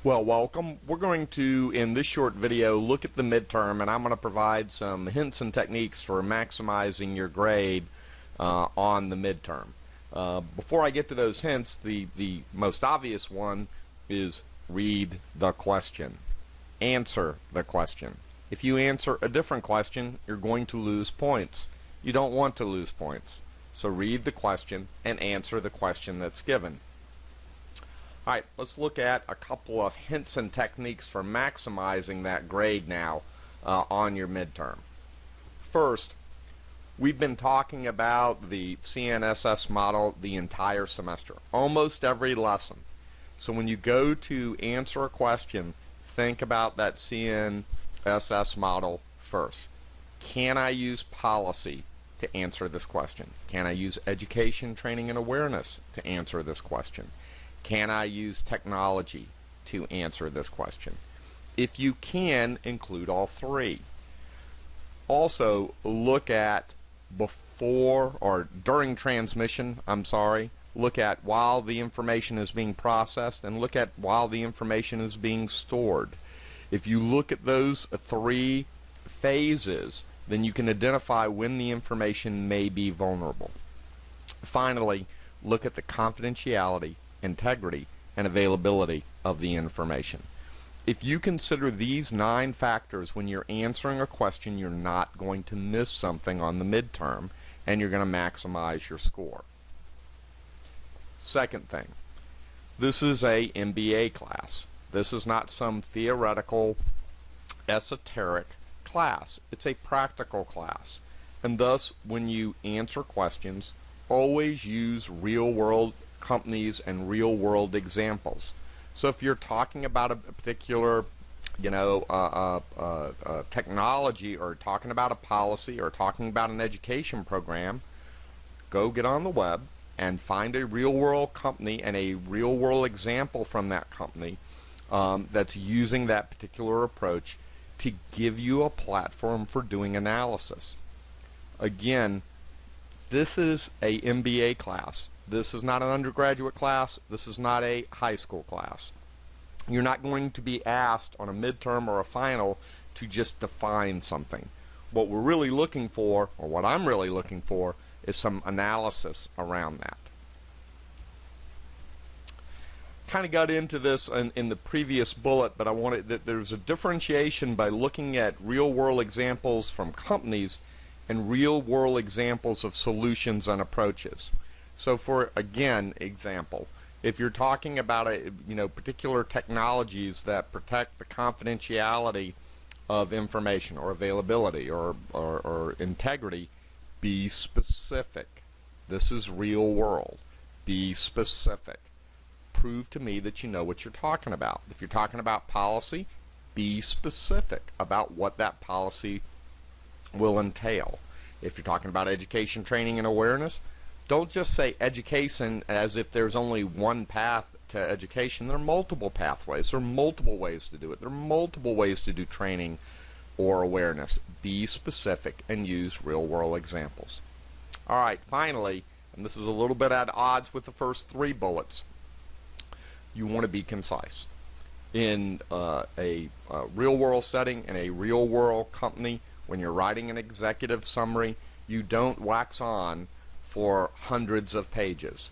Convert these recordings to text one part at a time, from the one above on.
Well, welcome. We're going to, in this short video, look at the midterm, and I'm going to provide some hints and techniques for maximizing your grade on the midterm. Before I get to those hints, the most obvious one is read the question. Answer the question. If you answer a different question, you're going to lose points. You don't want to lose points. So read the question and answer the question that's given. Alright, let's look at a couple of hints and techniques for maximizing that grade now on your midterm. First, we've been talking about the CNSS model the entire semester, almost every lesson. So when you go to answer a question, think about that CNSS model first. Can I use policy to answer this question? Can I use education, training, and awareness to answer this question? Can I use technology to answer this question? If you can, include all three. Also, look at before or during transmission, look at while the information is being processed, and look at while the information is being stored. If you look at those three phases, then you can identify when the information may be vulnerable. Finally, look at the confidentiality, integrity, and availability of the information. If you consider these 9 factors when you're answering a question, you're not going to miss something on the midterm, and you're going to maximize your score. Second thing, this is a MBA class. This is not some theoretical, esoteric class. It's a practical class. And thus, when you answer questions, always use real-world companies and real-world examples. So if you're talking about a particular, technology, or talking about a policy, or talking about an education program, go get on the web and find a real-world company and a real-world example from that company that's using that particular approach to give you a platform for doing analysis. Again, this is a MBA class. This is not an undergraduate class. This is not a high school class. You're not going to be asked on a midterm or a final to just define something. What we're really looking for, or what I'm really looking for, is some analysis around that. Kind of got into this in the previous bullet, but I wanted that there's a differentiation by looking at real-world examples from companies and real-world examples of solutions and approaches. So for, again, example, if you're talking about particular technologies that protect the confidentiality of information, or availability, or integrity, be specific. This is real world. Be specific. Prove to me that you know what you're talking about. If you're talking about policy, be specific about what that policy will entail. If you're talking about education, training, and awareness, don't just say education as if there's only one path to education. There are multiple pathways. There are multiple ways to do it. There are multiple ways to do training or awareness. Be specific and use real-world examples. All right, finally, and this is a little bit at odds with the first 3 bullets, you want to be concise. In a real-world setting, in a real-world company, when you're writing an executive summary, you don't wax on for hundreds of pages.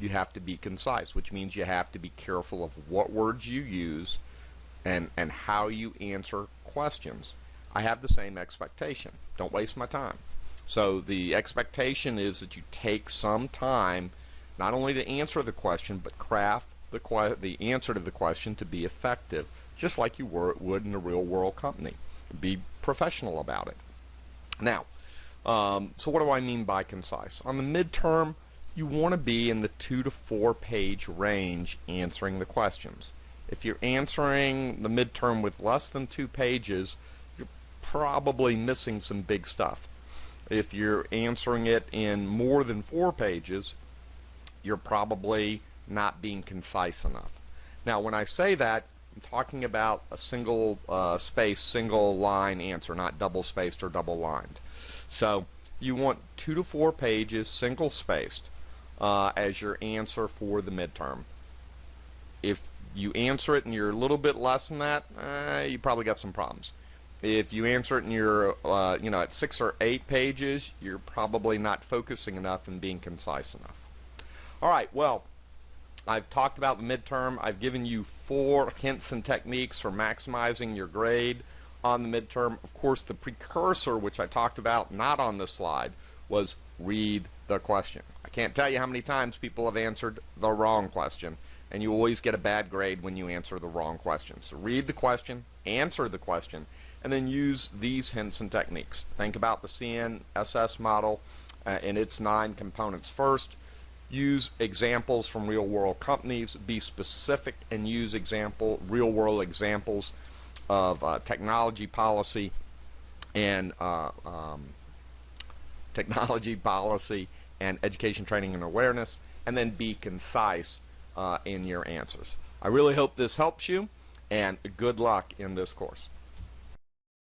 You have to be concise, which means you have to be careful of what words you use and how you answer questions. I have the same expectation. Don't waste my time. So the expectation is that you take some time not only to answer the question, but craft the answer to the question to be effective, just like you would in a real-world company. Be professional about it. Now, so what do I mean by concise? On the midterm, you want to be in the 2 to 4 page range answering the questions. If you're answering the midterm with less than 2 pages, you're probably missing some big stuff. If you're answering it in more than 4 pages, you're probably not being concise enough. Now, when I say that, I'm talking about a single space, single line answer, not double spaced or double lined. So you want 2 to 4 pages, single spaced, as your answer for the midterm. If you answer it and you're a little bit less than that, you probably got some problems. If you answer it and you're at 6 or 8 pages, you're probably not focusing enough and being concise enough. All right, well, I've talked about the midterm. I've given you 4 hints and techniques for maximizing your grade on the midterm. Of course, the precursor, which I talked about not on this slide, was read the question. I can't tell you how many times people have answered the wrong question, and you always get a bad grade when you answer the wrong question. So read the question, answer the question, and then use these hints and techniques. Think about the CNSS model and its 9 components first. Use examples from real-world companies. Be specific and use real-world examples of technology policy and education, training, and awareness, and then be concise in your answers. I really hope this helps you, and good luck in this course.